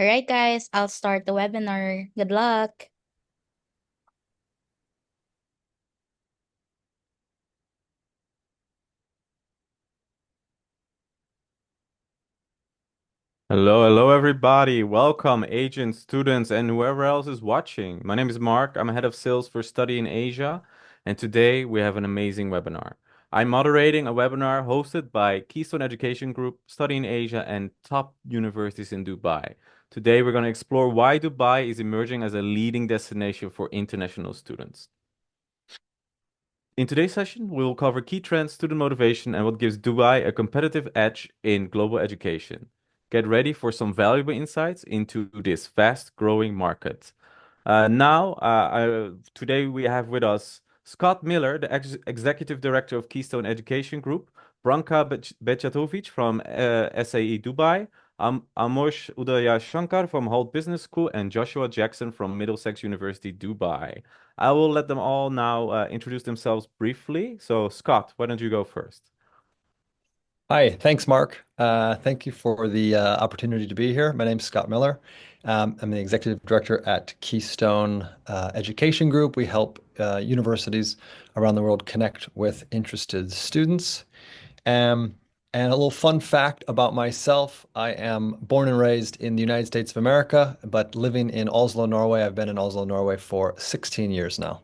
All right, guys, I'll start the webinar. Good luck. Hello, everybody. Welcome, agents, students, and whoever else is watching. My name is Mark. I'm head of sales for Study in Asia, and today we have an amazing webinar. I'm moderating a webinar hosted by Keystone Education Group, Study in Asia, and top universities in Dubai. Today, we're going to explore why Dubai is emerging as a leading destination for international students. In today's session, we will cover key trends, student motivation, and what gives Dubai a competitive edge in global education. Get ready for some valuable insights into this fast-growing market. Today we have with us Scott Miller, the Executive Director of Keystone Education Group, Branka Bechatovic from SAE Dubai, Amosh Udaya from Holt Business School, and Joshua Jackson from Middlesex University, Dubai. I will let them all now introduce themselves briefly. So, Scott, why don't you go first? Hi, thanks, Mark. Thank you for the opportunity to be here. My name is Scott Miller. I'm the executive director at Keystone Education Group. We help universities around the world connect with interested students. Um, and a little fun fact about myself, I am born and raised in the United States of America, but living in Oslo, Norway. I've been in Oslo, Norway for 16 years now.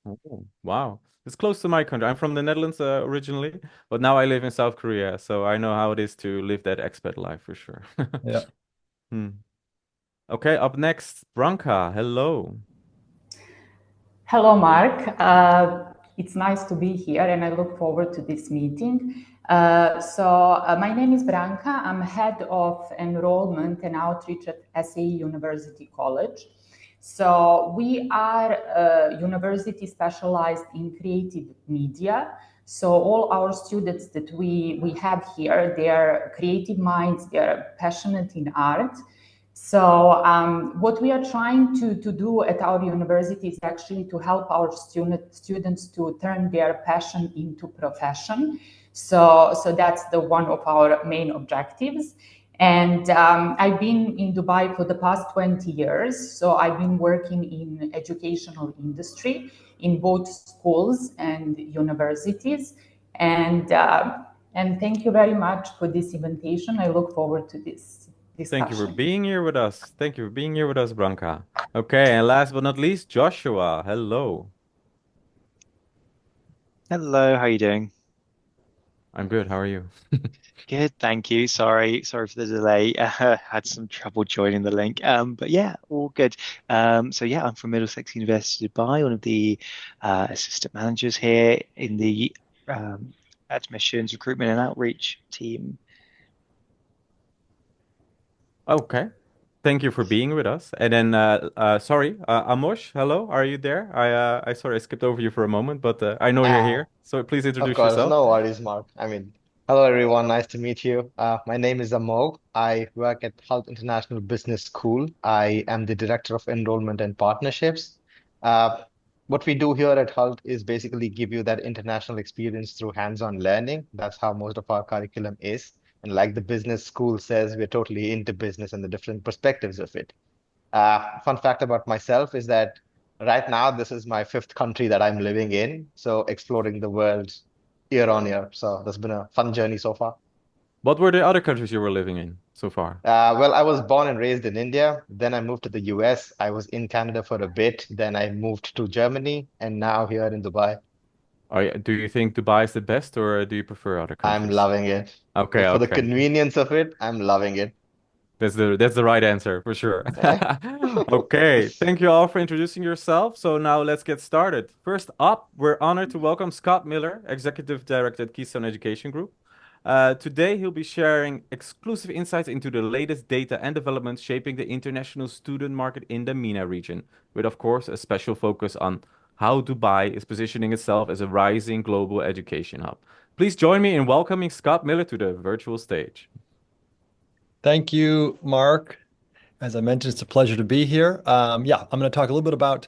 Oh, wow. It's close to my country. I'm from the Netherlands originally, but now I live in South Korea, so I know how it is to live that expat life for sure. Yeah. Hmm. Okay, up next, Branka. Hello. Hello, Mark. It's nice to be here, and I look forward to this meeting. My name is Branka. I'm head of enrollment and outreach at SAE University College. So, we are a university specialized in creative media. So, all our students that we have here, they are creative minds, they are passionate in art. What we are trying to do at our university is actually to help our students to turn their passion into profession. So that's the one of our main objectives. And I've been in Dubai for the past 20 years. So I've been working in educational industry in both schools and universities. And and thank you very much for this invitation. I look forward to this Thank you for discussion. being here with us. Thank you for being here with us, Branka. Okay, and last but not least, Joshua. Hello. Hello, how are you doing? I'm good. How are you? Good, thank you. Sorry for the delay. Had some trouble joining the link. But yeah, all good. I'm from Middlesex University Dubai, one of the assistant managers here in the admissions, recruitment, and outreach team. Okay. Thank you for being with us. And then, sorry, Amosh, hello, are you there? I sorry, I skipped over you for a moment, but I know you're Ah, here. So please of introduce course, yourself. no worries, Mark. Hello everyone, nice to meet you. My name is Amog. I work at Health International Business School. I am the Director of Enrollment and Partnerships. Uh, what we do here at Health is basically give you that international experience through hands-on learning. That's how most of our curriculum is. And like the business school says, we're totally into business and the different perspectives of it. Fun fact about myself is that right now, this is my fifth country that I'm living in. So exploring the world year on year. So that's been a fun journey so far. What were the other countries you were living in so far? I was born and raised in India. Then I moved to the US. I was in Canada for a bit. Then I moved to Germany and now here in Dubai. Do you think Dubai is the best, or do you prefer other I'm countries? loving it. Okay, For the okay. convenience of it, I'm loving it. That's the right answer for sure. Okay, thank you all for introducing yourself. So now let's get started. First up, we're honored to welcome Scott Miller, Executive Director at Keystone Education Group. Today, he'll be sharing exclusive insights into the latest data and developments shaping the international student market in the MENA region, with, of course, a special focus on how Dubai is positioning itself as a rising global education hub. Please join me in welcoming Scott Miller to the virtual stage. Thank you, Mark. As I mentioned, it's a pleasure to be here. I'm going to talk a little bit about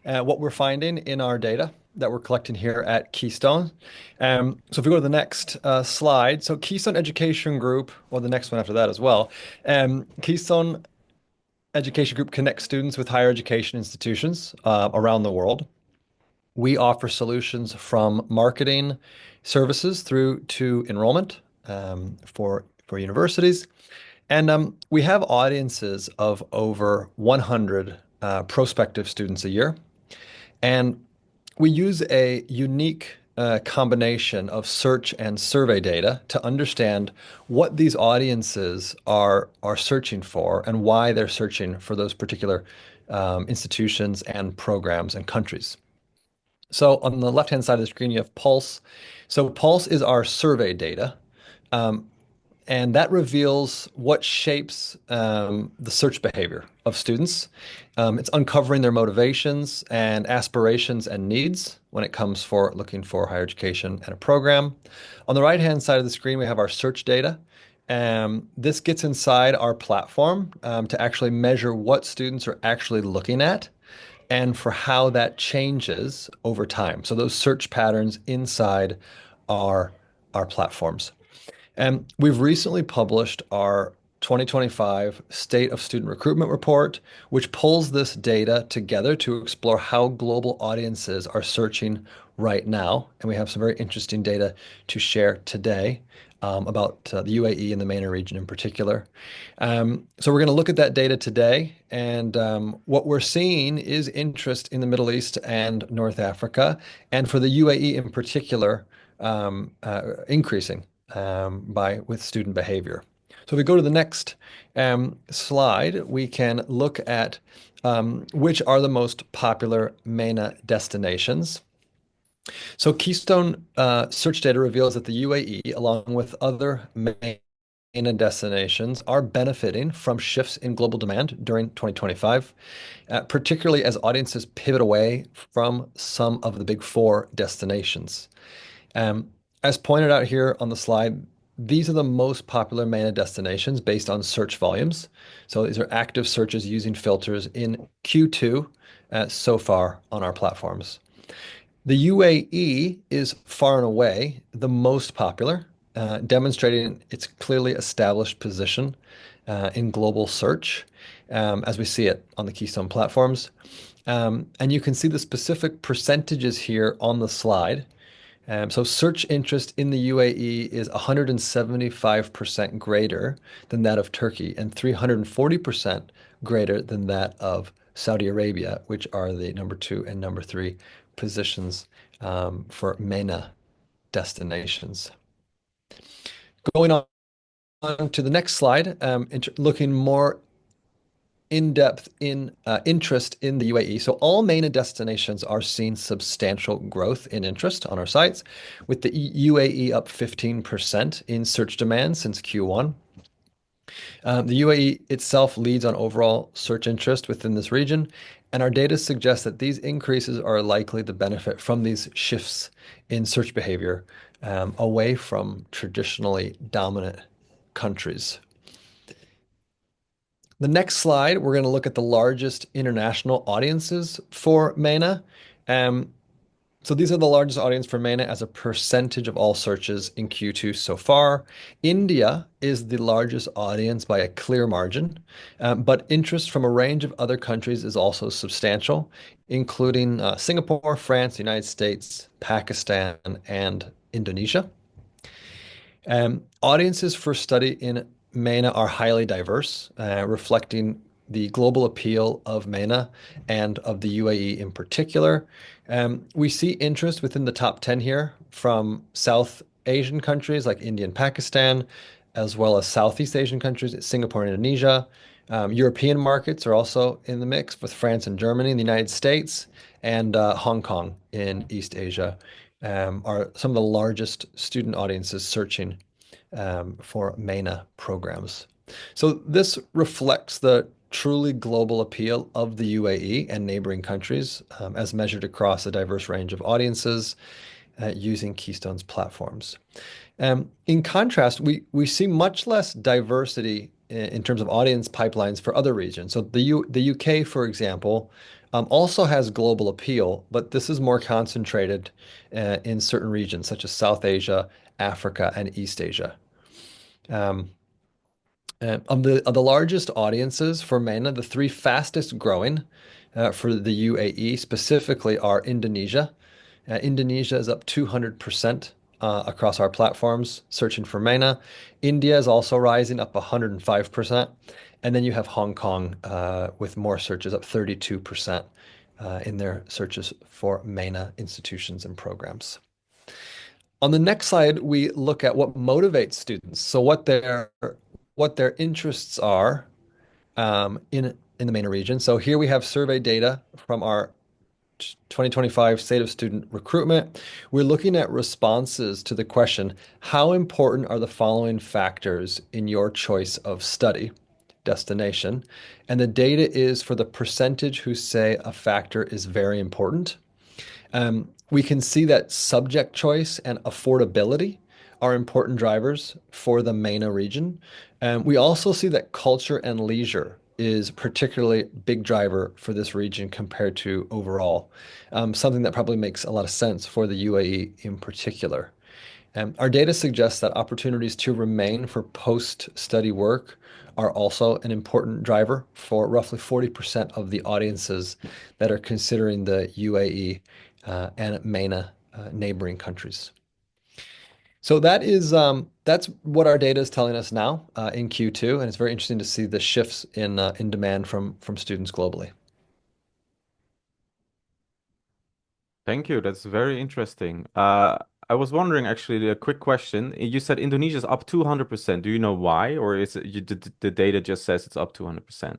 what we're finding in our data that we're collecting here at Keystone. So if we go to the next slide, so Keystone Education Group, or the next one after that as well, Keystone education group connects students with higher education institutions around the world. We offer solutions from marketing services through to enrollment for universities. And we have audiences of over 100 prospective students a year. And we use a unique combination of search and survey data to understand what these audiences are searching for and why they're searching for those particular institutions and programs and countries. So on the left-hand side of the screen, you have Pulse. So Pulse is our survey data. And that reveals what shapes the search behavior of students. It's uncovering their motivations and aspirations and needs when it comes for looking for higher education and a program. On the right-hand side of the screen, we have our search data. This gets inside our platform to actually measure what students are actually looking at and for how that changes over time. So those search patterns inside our platforms. And we've recently published our 2025 State of Student Recruitment Report, which pulls this data together to explore how global audiences are searching right now. And we have some very interesting data to share today about the UAE and the MENA region in particular. So we're going to look at that data today. And what we're seeing is interest in the Middle East and North Africa, and for the UAE in particular, increasing with student behavior. So if we go to the next slide, we can look at which are the most popular MENA destinations. So Keystone search data reveals that the UAE, along with other MENA destinations, are benefiting from shifts in global demand during 2025, particularly as audiences pivot away from some of the big four destinations. As pointed out here on the slide, these are the most popular MENA destinations based on search volumes. So these are active searches using filters in Q2 so far on our platforms. The UAE is far and away the most popular, demonstrating its clearly established position in global search as we see it on the Keystone platforms. And you can see the specific percentages here on the slide. So search interest in the UAE is 175% greater than that of Turkey and 340% greater than that of Saudi Arabia, which are the number 2 and number 3 positions for MENA destinations. Going on to the next slide, looking more in-depth in interest in the UAE. So all MENA destinations are seeing substantial growth in interest on our sites, with the UAE up 15% in search demand since Q1. The UAE itself leads on overall search interest within this region, and our data suggests that these increases are likely to benefit from these shifts in search behavior away from traditionally dominant countries. The next slide, we're going to look at the largest international audiences for MENA. So these are the largest audience for MENA as a percentage of all searches in Q2 so far. India is the largest audience by a clear margin, but interest from a range of other countries is also substantial, including Singapore, France, the United States, Pakistan, and Indonesia. Audiences for study in MENA are highly diverse, reflecting the global appeal of MENA and of the UAE in particular. We see interest within the top 10 here from South Asian countries like India and Pakistan, as well as Southeast Asian countries, Singapore and Indonesia. European markets are also in the mix with France and Germany in the United States, and Hong Kong in East Asia are some of the largest student audiences searching for MENA programs. So this reflects the truly global appeal of the UAE and neighboring countries as measured across a diverse range of audiences using Keystone's platforms. In contrast, we see much less diversity in terms of audience pipelines for other regions. So the UK, for example, also has global appeal, but this is more concentrated in certain regions such as South Asia, Africa, and East Asia. Of the largest audiences for MENA, the three fastest growing for the UAE specifically are Indonesia. Indonesia is up 200% across our platforms searching for MENA. India is also rising, up 105%. And then you have Hong Kong with more searches, up 32% in their searches for MENA institutions and programs. On the next slide, we look at what motivates students. So what their interests are in the MENA region. So here we have survey data from our 2025 State of Student Recruitment. We're looking at responses to the question, how important are the following factors in your choice of study destination? And the data is for the percentage who say a factor is very important. We can see that subject choice and affordability are important drivers for the MENA region. We also see that culture and leisure is particularly big driver for this region compared to overall, something that probably makes a lot of sense for the UAE in particular. Our data suggests that opportunities to remain for post-study work are also an important driver for roughly 40% of the audiences that are considering the UAE and MENA neighboring countries. So that's what our data is telling us now in Q2, and it's very interesting to see the shifts in demand from students globally. Thank you. That's very interesting. I was wondering, actually, a quick question. You said Indonesia is up 200%. Do you know why, or is it the data just says it's up 200%?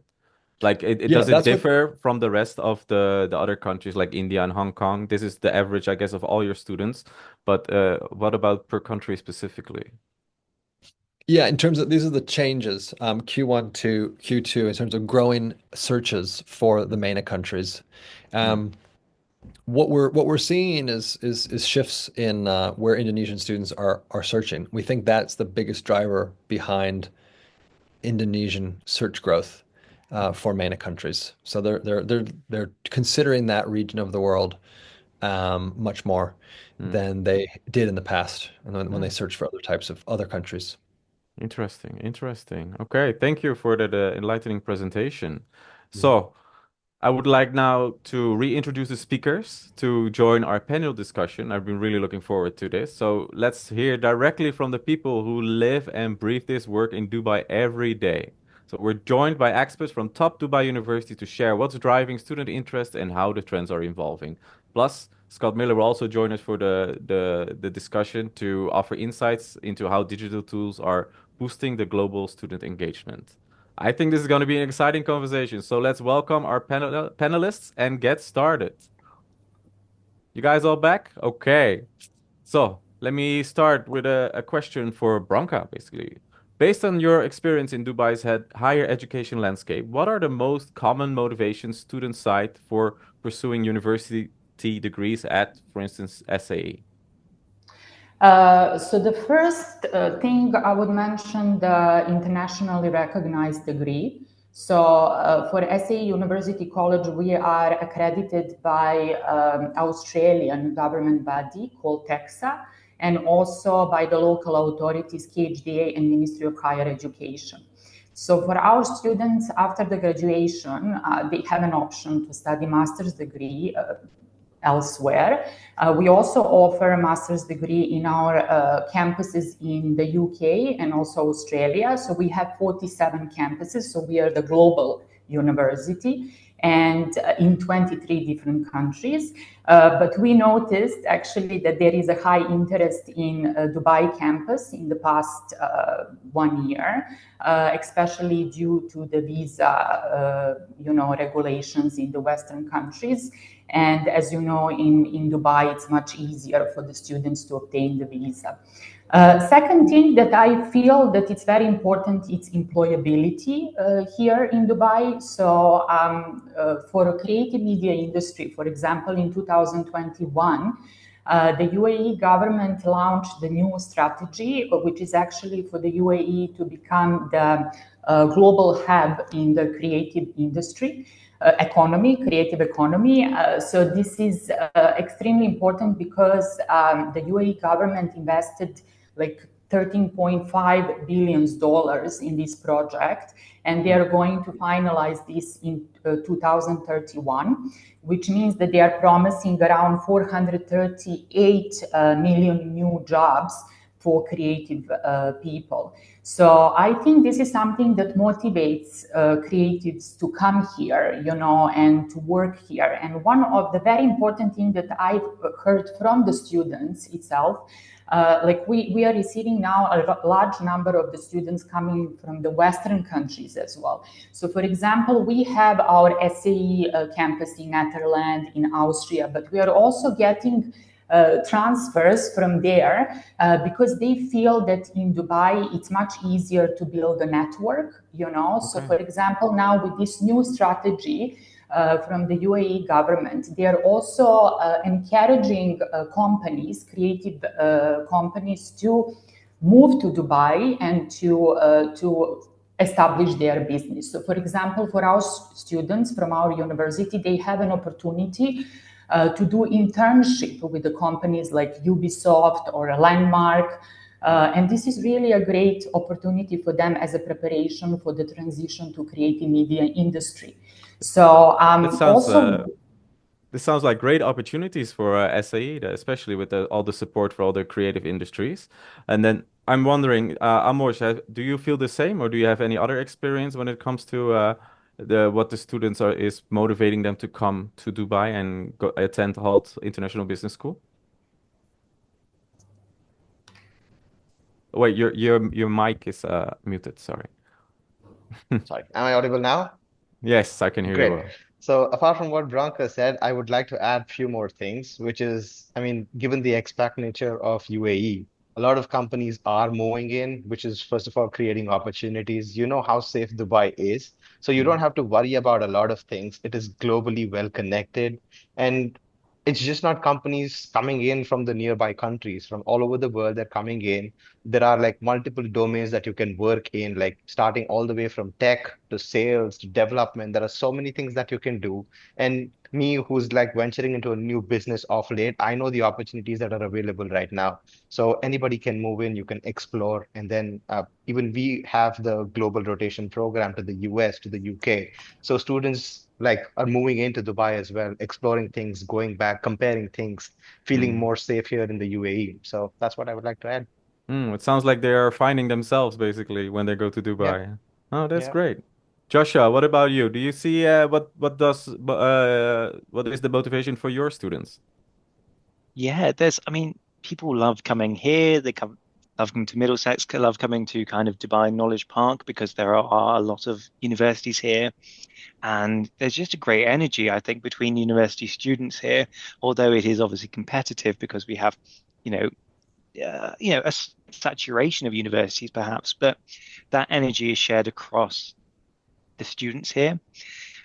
Like does it differ from the rest of the other countries like India and Hong Kong? This is the average, I guess, of all your students. But what about per country specifically? Yeah, in terms of these are the changes, Q1 to Q2 in terms of growing searches for the MENA countries. What we're seeing is shifts in where Indonesian students are searching. We think that's the biggest driver behind Indonesian search growth for MENA countries. So they're considering that region of the world much more than they did in the past when they searched for other types of other countries. Interesting. Okay, thank you for that enlightening presentation. So I would like now to reintroduce the speakers to join our panel discussion. I've been really looking forward to this. So let's hear directly from the people who live and breathe this work in Dubai every day. So we're joined by experts from top Dubai University to share what's driving student interest and how the trends are evolving. Plus, Scott Miller will also join us for the discussion to offer insights into how digital tools are boosting the global student engagement. I think this is going to be an exciting conversation. So let's welcome our panelists and get started. You guys all back? Okay. So let me start with a question for Branka, basically. Based on your experience in Dubai's higher education landscape, what are the most common motivations students cite for pursuing university degrees at, for instance, SAE? So the first thing I would mention the internationally recognized degree. So for SAE University College, we are accredited by Australian government body called TEXA, and also by the local authorities, KHDA and Ministry of Higher Education. So for our students after the graduation, they have an option to study master's degree elsewhere. We also offer a master's degree in our campuses in the UK and also Australia. So we have 47 campuses. So we are the global university and in 23 different countries. But we noticed actually that there is a high interest in Dubai campus in the past 1 year, especially due to the visa, regulations in the Western countries. And as you know, in Dubai, it's much easier for the students to obtain the visa. Second thing that I feel that it's very important, it's employability here in Dubai. So for a creative media industry, for example, in 2021, the UAE government launched the new strategy, which is actually for the UAE to become the global hub in the creative industry. Creative economy. So this is extremely important because the UAE government invested like $13.5 billion in this project, and they are going to finalize this in 2031, which means that they are promising around 438 million new jobs for creative people. So I think this is something that motivates creatives to come here, you know, and to work here. And one of the very important things that I've heard from the students itself, like we are receiving now a large number of the students coming from the Western countries as well. So for example, we have our SAE campus in Netherlands, in Austria, but we are also getting transfers from there because they feel that in Dubai it's much easier to build a network, you know. So for example, now with this new strategy from the UAE government, they are also encouraging companies, creative companies, to move to Dubai and to establish their business. So for example, for our students from our university, they have an opportunity to do internship with the companies like Ubisoft or Landmark. And this is really a great opportunity for them as a preparation for the transition to creative media industry. So this sounds like great opportunities for SAE, especially with all the support for all the creative industries. And then I'm wondering, Amor, do you feel the same, or do you have any other experience when it comes to what the students is motivating them to come to Dubai and attend HALT International Business School? Wait, your mic is muted. Sorry. Sorry, am I audible now? Yes, I can hear you well. Great. So apart from what Branka said, I would like to add a few more things, which is, I mean, given the expat nature of UAE, a lot of companies are moving in, which is first of all creating opportunities. You know how safe Dubai is, so you don't have to worry about a lot of things. It is globally well connected, and it's just not companies coming in from the nearby countries, from all over the world. They're coming in. There are like multiple domains that you can work in, like starting all the way from tech to sales to development. There are so many things that you can do. And me, who's like venturing into a new business of late, I know the opportunities that are available right now. So anybody can move in, you can explore. And then even we have the global rotation program to the US, to the UK. So students like are moving into Dubai as well, exploring things, going back, comparing things, feeling more safe here in the UAE. So that's what I would like to add. It sounds like they are finding themselves basically when they go to Dubai. Yeah. Oh, that's Yeah. great. Joshua, what about you? Do you see what is the motivation for your students? Yeah, I mean, people love coming here. Love coming to Middlesex, love coming to kind of Dubai Knowledge Park because there are a lot of universities here. And there's just a great energy, I think, between university students here, although it is obviously competitive because we have, a saturation of universities perhaps, but that energy is shared across the students here.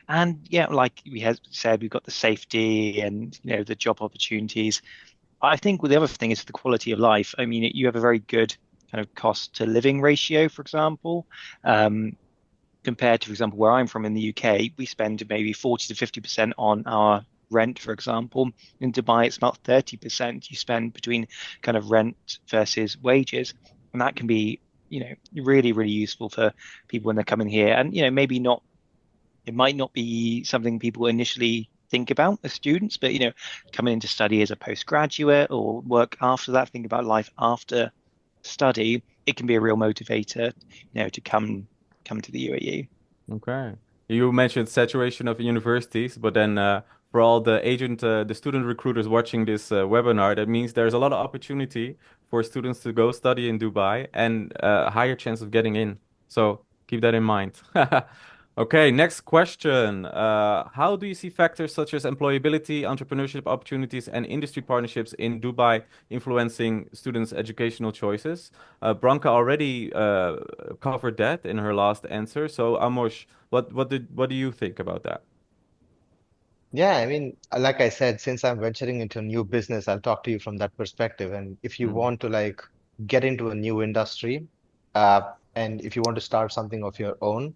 And yeah, like we have said, we've got the safety and the job opportunities. I think the other thing is the quality of life. I mean, you have a very good kind of cost to living ratio, for example. Compared to, for example, where I'm from in the UK, we spend maybe 40 to 50% on our rent, for example. In Dubai, it's about 30% you spend between kind of rent versus wages. And that can be, really, really useful for people when they're coming here. And, maybe not, it might not be something people initially think about as students, but, coming in to study as a postgraduate or work after that, think about life after study, it can be a real motivator, to come to the UAE. Okay. You mentioned saturation of universities, but then for all the student recruiters watching this webinar, that means there's a lot of opportunity for students to go study in Dubai and a higher chance of getting in. So keep that in mind. Okay, next question. How do you see factors such as employability, entrepreneurship opportunities, and industry partnerships in Dubai influencing students' educational choices? Branka already covered that in her last answer. So, Amos, what do you think about that? Yeah, I mean, like I said, since I'm venturing into a new business, I'll talk to you from that perspective. And if you want to like get into a new industry, and if you want to start something of your own,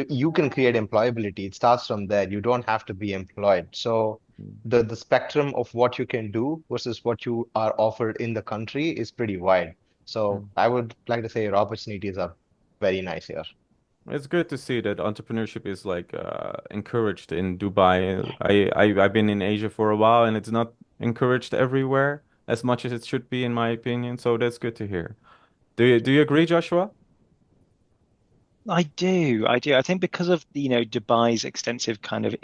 you can create employability. It starts from there. You don't have to be employed. So the spectrum of what you can do versus what you are offered in the country is pretty wide. So I would like to say your opportunities are very nice here. It's good to see that entrepreneurship is like encouraged in Dubai. I've been in Asia for a while and it's not encouraged everywhere as much as it should be, in my opinion. So that's good to hear. Do you agree, Joshua? I do, I do. I think because of Dubai's extensive kind of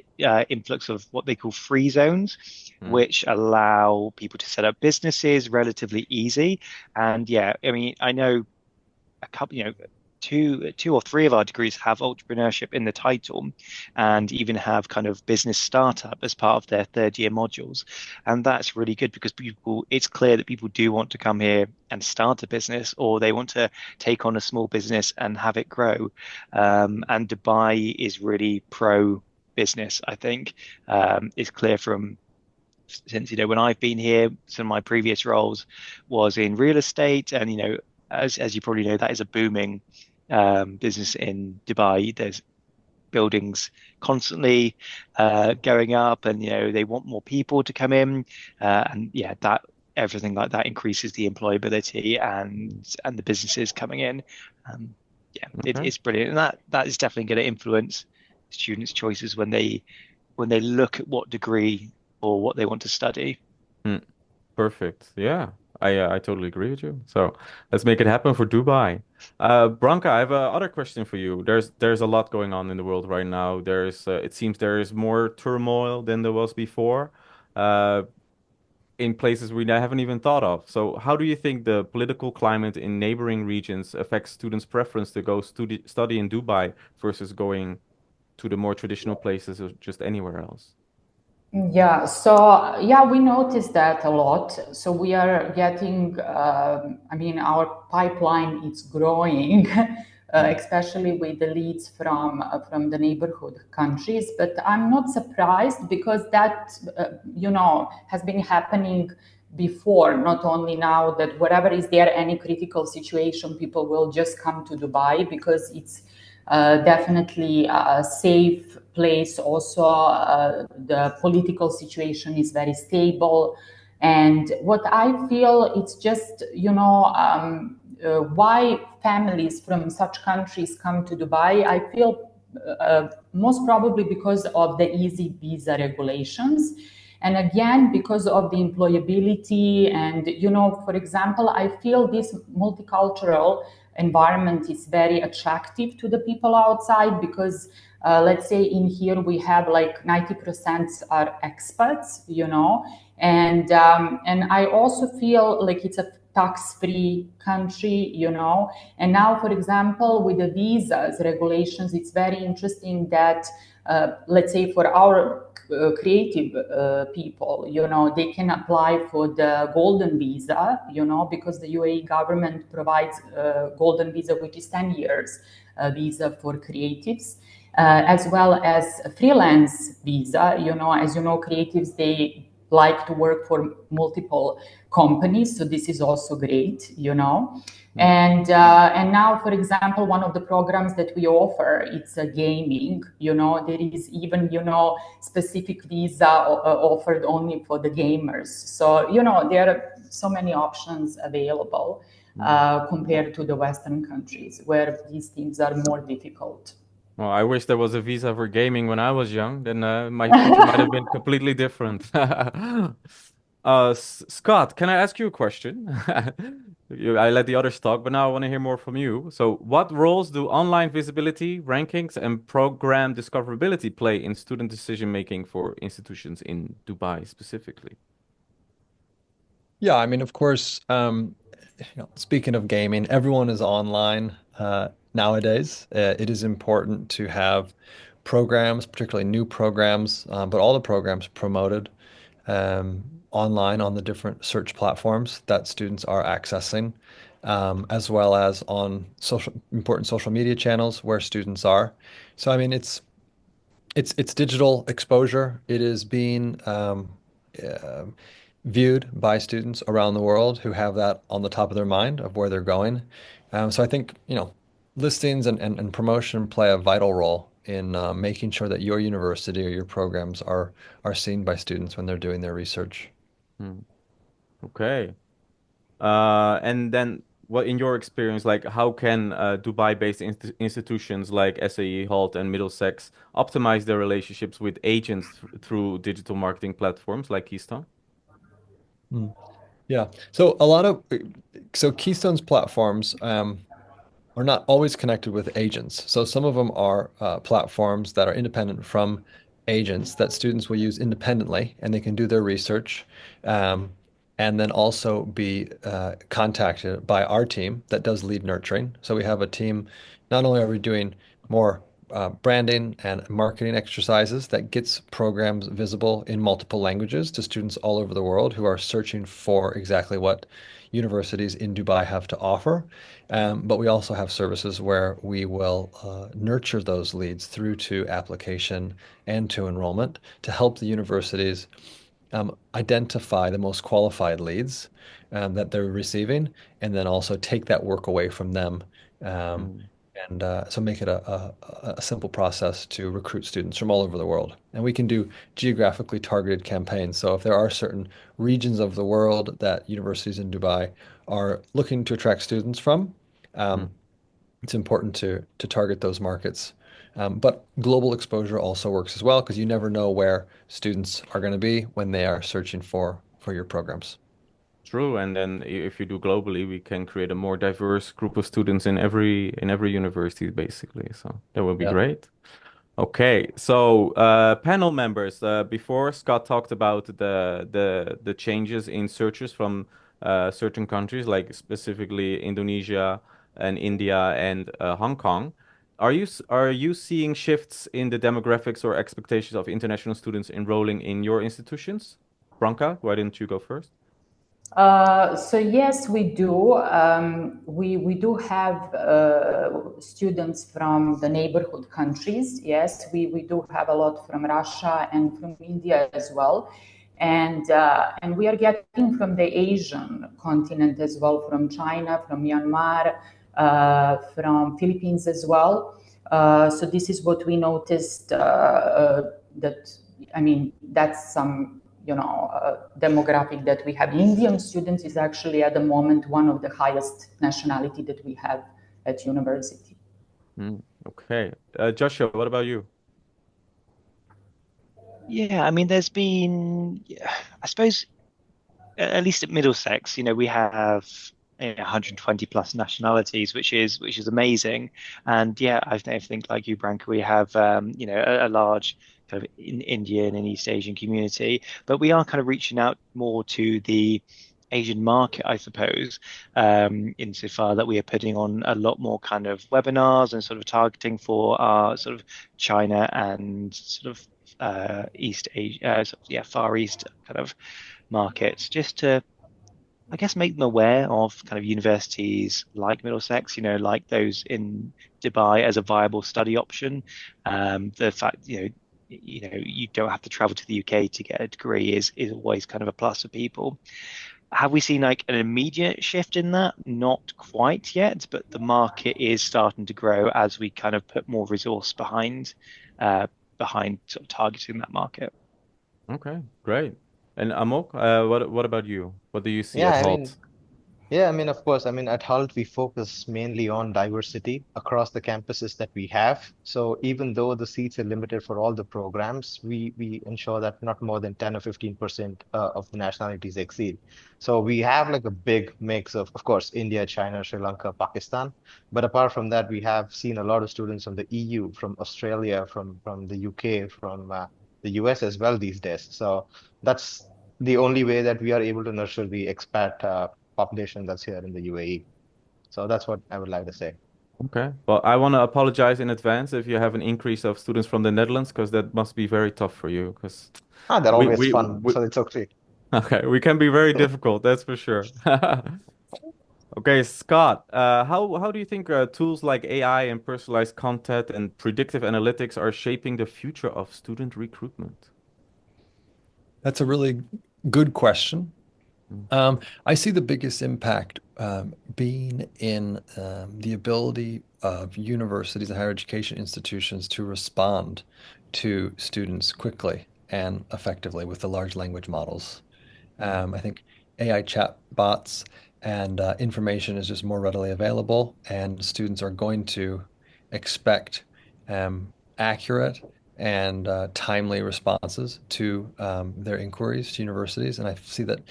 influx of what they call free zones, Hmm. which allow people to set up businesses relatively easy. And yeah, I mean, I know a couple, two or three of our degrees have entrepreneurship in the title, and even have kind of business startup as part of their third year modules. And that's really good because it's clear that people do want to come here and start a business, or they want to take on a small business and have it grow. And Dubai is really pro business, I think. It's clear from since when I've been here, some of my previous roles was in real estate, and as you probably know, that is a booming business in Dubai. There's buildings constantly going up, and they want more people to come in, and yeah, that everything like that increases the employability and the businesses coming in. Um, yeah, Okay. it's brilliant, and that is definitely going to influence students' choices when they look at what degree or what they want to study. Hmm. Perfect. Yeah, I totally agree with you. So let's make it happen for Dubai. Branka, I have a other question for you. There's a lot going on in the world right now. It seems there is more turmoil than there was before, uh, in places we haven't even thought of. So how do you think the political climate in neighboring regions affects students' preference to go study in Dubai versus going to the more traditional places or just anywhere else? Yeah, so yeah, we noticed that a lot. So we are getting, I mean, our pipeline is growing, Hmm. especially with the leads from the neighborhood countries. But I'm not surprised because that, has been happening before. Not only now that wherever is there any critical situation, people will just come to Dubai because it's definitely a safe place. Also, the political situation is very stable. And what I feel, it's just, why families from such countries come to Dubai. I feel most probably because of the easy visa regulations. And again, because of the employability. And, for example, I feel this multicultural environment is very attractive to the people outside because let's say in here we have like 90% are expats, and I also feel like it's a tax-free country, and now, for example, with the visas regulations, it's very interesting that let's say for our creative people, they can apply for the golden visa, because the UAE government provides golden visa, which is 10 years visa for creatives, as well as a freelance visa. As you know, creatives, they like to work for multiple companies, so this is also great, Hmm. and now, for example, one of the programs that we offer, it's a gaming. There is even specific visa offered only for the gamers. So there are so many options available Hmm. compared to the Western countries where these things are more difficult. Well, I wish there was a visa for gaming when I was young. Then my future might have been completely different. Scott, can I ask you a question? I let the others talk, but now I want to hear more from you. So, what roles do online visibility, rankings, and program discoverability play in student decision making for institutions in Dubai specifically? Yeah, I mean, of course, speaking of gaming, everyone is online nowadays. It is important to have programs, particularly new programs, but all the programs promoted online on the different search platforms that students are accessing, as well as on important social media channels where students are. So, I mean, it's digital exposure. It is being uh, viewed by students around the world who have that on the top of their mind of where they're going. So I think, listings and promotion play a vital role in making sure that your university or your programs are seen by students when they're doing their research. Hmm. Okay. And then what in your experience, like how can Dubai-based institutions like SAE, Halt, and Middlesex optimize their relationships with agents through digital marketing platforms like Keystone? Mm. Yeah. So Keystone's platforms are not always connected with agents. So some of them are platforms that are independent from agents that students will use independently, and they can do their research, um, and then also be contacted by our team that does lead nurturing. So we have a team. Not only are we doing more branding and marketing exercises that gets programs visible in multiple languages to students all over the world who are searching for exactly what universities in Dubai have to offer. But we also have services where we will nurture those leads through to application and to enrollment to help the universities identify the most qualified leads that they're receiving, and then also take that work away from them. Um, Mm. and so make it a simple process to recruit students from all over the world. And we can do geographically targeted campaigns. So if there are certain regions of the world that universities in Dubai are looking to attract students from, Mm. um, it's important to target those markets. But global exposure also works as well because you never know where students are going to be when they are searching for your programs. True, and then if you do globally, we can create a more diverse group of students in every university, basically. So that would be Yeah. great. Okay, so panel members, before Scott talked about the changes in searches from certain countries, like specifically Indonesia and India and Hong Kong. Are you seeing shifts in the demographics or expectations of international students enrolling in your institutions? Branka, why didn't you go first? So yes, we do. We do have students from the neighborhood countries. Yes, we do have a lot from Russia and from India as well, and we are getting from the Asian continent as well, from China, from Myanmar, from Philippines as well. So this is what we noticed that I mean that's some demographic that we have. Indian students is actually at the moment one of the highest nationality that we have at university. Okay. Joshua, what about you? Yeah, I mean, there's been, yeah, I suppose, at least at Middlesex, we have 120 plus nationalities, which is amazing. And yeah, I think like you, Branka, we have a large kind of Indian and East Asian community, but we are kind of reaching out more to the Asian market, I suppose, insofar that we are putting on a lot more kind of webinars and sort of targeting for our sort of China and sort of East Asia, Far East kind of markets, just to, I guess, make them aware of kind of universities like Middlesex, like those in Dubai as a viable study option. The fact, you don't have to travel to the UK to get a degree is always kind of a plus for people. Have we seen like an immediate shift in that? Not quite yet, but the market is starting to grow as we kind of put more resource behind sort of targeting that market. Okay, great. And Amok, what about you? What do you see Yeah, at I mean, Halt? Yeah, I mean, of course, I mean, at Hult, we focus mainly on diversity across the campuses that we have. So even though the seats are limited for all the programs, we ensure that not more than 10 or 15% of the nationalities exceed. So we have like a big mix of course, India, China, Sri Lanka, Pakistan. But apart from that, we have seen a lot of students from the EU, from Australia, from the UK, from the US as well these days. So that's the only way that we are able to nurture the expat population that's here in the UAE. So that's what I would like to say. Okay. Well, I want to apologize in advance if you have an increase of students from the Netherlands, because that must be very tough for you. Because Ah, they're we, always we, fun, we, so it's okay. okay, we can be very difficult, that's for sure. Okay, Scott, how do you think tools like AI and personalized content and predictive analytics are shaping the future of student recruitment? That's a really good question. Mm. I see the biggest impact being in the ability of universities and higher education institutions to respond to students quickly and effectively with the large language models. Mm. I think AI chat bots and information is just more readily available, and students are going to expect accurate and timely responses to their inquiries to universities. And I see that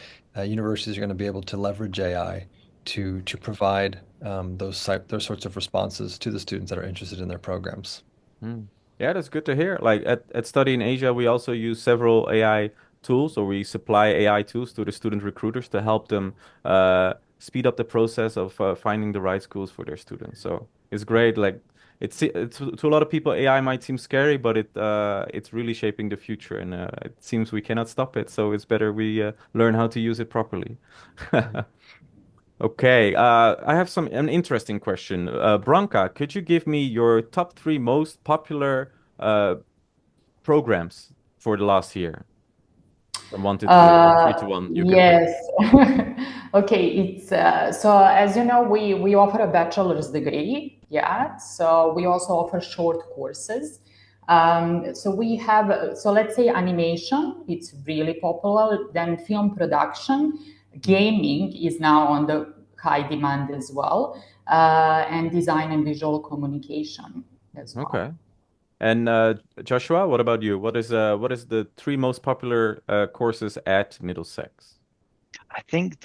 universities are going to be able to leverage AI to provide those sorts of responses to the students that are interested in their programs. Mm. Yeah, that's good to hear. Like at Study in Asia, we also use several AI tools, or we supply AI tools to the student recruiters to help them speed up the process of finding the right schools for their students. So it's great. Like it's to a lot of people, AI might seem scary, but it's really shaping the future, and it seems we cannot stop it. So it's better we learn how to use it properly. Okay, I have an interesting question. Branka, could you give me your top three most popular programs for the last year? From one to three, or three to one. You can pick. Yes. Okay. It's so as you know, we offer a bachelor's degree. Yeah. So we also offer short courses. So we have, so let's say animation, it's really popular. Then film production, gaming is now on the high demand as well, and design and visual communication as well. Okay. And Joshua, what about you? What is the three most popular courses at Middlesex? I think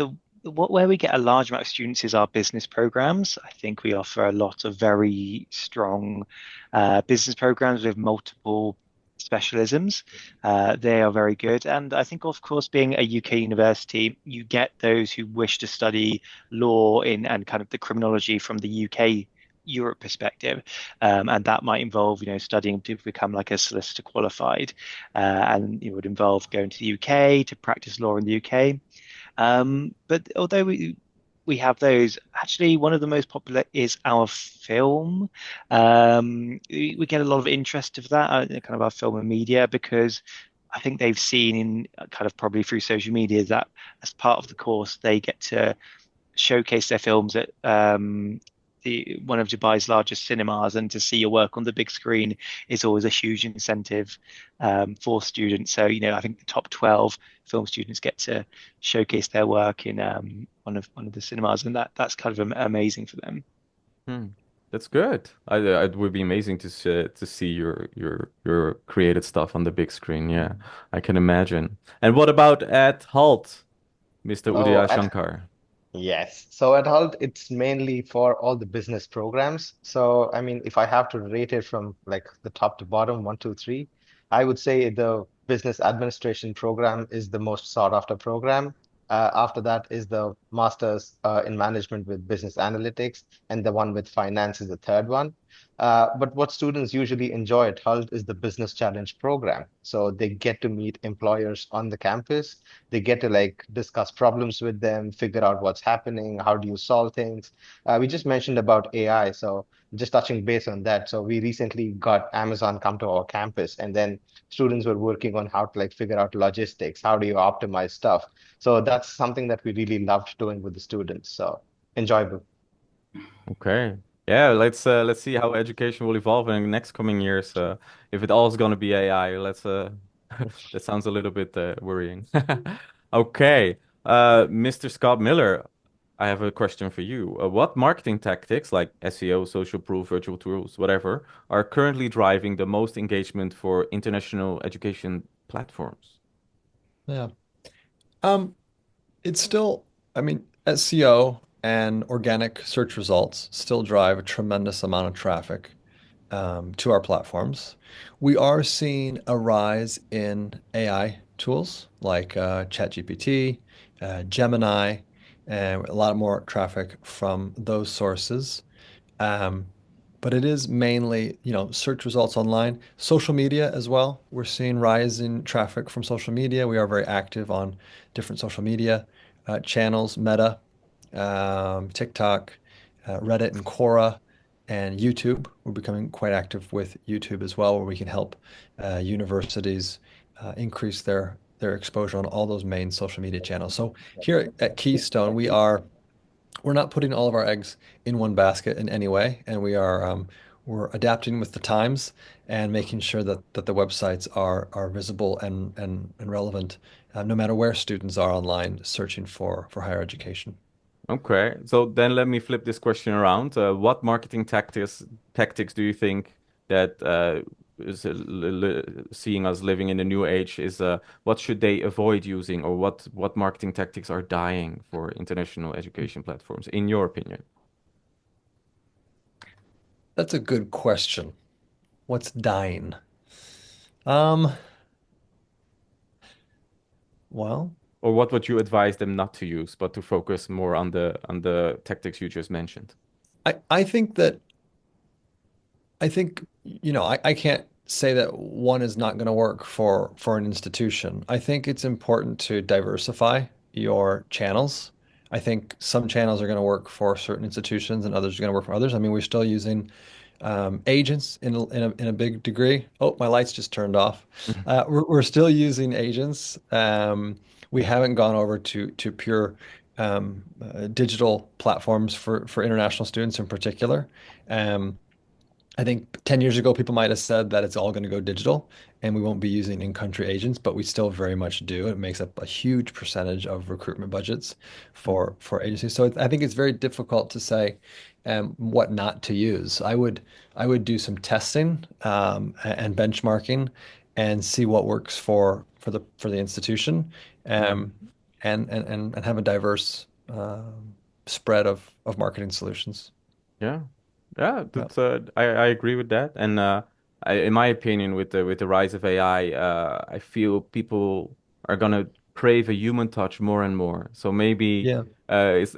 where we get a large amount of students is our business programs. I think we offer a lot of very strong business programs with multiple specialisms. They are very good. And I think, of course, being a UK university, you get those who wish to study law and kind of the criminology from the UK Europe perspective, and that might involve, studying to become like a solicitor qualified, and it would involve going to the UK to practice law in the UK. But although we have those, actually one of the most popular is our film. We get a lot of interest of that, kind of our film and media, because I think they've seen in kind of probably through social media that as part of the course they get to showcase their films at one of Dubai's largest cinemas, and to see your work on the big screen is always a huge incentive for students. So, I think the top 12 film students get to showcase their work in one of the cinemas, and that's kind of amazing for them. That's good. It would be amazing to see your created stuff on the big screen. Yeah, I can imagine. And what about at Halt, Mr. Oh, Udaya at Shankar? Yes. So at Hult, it's mainly for all the business programs. So, I mean, if I have to rate it from like the top to bottom, one, two, three, I would say the business administration program is the most sought after program. After that is the master's in management with business analytics, and the one with finance is the third one. But what students usually enjoy at Hult is the business challenge program. So they get to meet employers on the campus. They get to like discuss problems with them, figure out what's happening, how do you solve things. We just mentioned about AI, so just touching base on that. So we recently got Amazon come to our campus, and then students were working on how to like figure out logistics, how do you optimize stuff. So that's something that we really loved doing with the students. So enjoyable. Okay. Yeah, let's see how education will evolve in the next coming years. If it all is going to be AI, let's that sounds a little bit worrying. Okay. Mr. Scott Miller, I have a question for you. What marketing tactics like SEO, social proof, virtual tools, whatever, are currently driving the most engagement for international education platforms? Yeah. It's still, I mean, SEO and organic search results still drive a tremendous amount of traffic to our platforms. We are seeing a rise in AI tools like ChatGPT, Gemini, and a lot more traffic from those sources. But it is mainly, search results online, social media as well. We're seeing rise in traffic from social media. We are very active on different social media channels, Meta, TikTok, Reddit, and Quora, and YouTube. We're becoming quite active with YouTube as well, where we can help universities increase their exposure on all those main social media channels. So here at Keystone, we're not putting all of our eggs in one basket in any way, and we're adapting with the times and making sure that the websites are visible and relevant, no matter where students are online searching for higher education. Okay, so then let me flip this question around. What marketing tactics do you think that is seeing us living in the new age is what should they avoid using, or what marketing tactics are dying for international education platforms, in your opinion? That's a good question. What's dying? Um, well, Or what would you advise them not to use, but to focus more on the tactics you just mentioned? I think that I think, I can't say that one is not going to work for an institution. I think it's important to diversify your channels. I think some channels are going to work for certain institutions and others are going to work for others. I mean, we're still using agents in a big degree. Oh, my lights just turned off. We're still using agents. We haven't gone over to pure digital platforms for international students in particular. Um, I think 10 years ago, people might have said that it's all going to go digital and we won't be using in-country agents, but we still very much do. It makes up a huge percentage of recruitment budgets for agencies. So I think it's very difficult to say what not to use. I would do some testing and benchmarking and see what works for the institution um, and have a diverse spread of marketing solutions. Yeah, yeah, Yeah. I agree with that. And in my opinion, with the rise of AI, I feel people are gonna crave a human touch more and more. So maybe Yeah.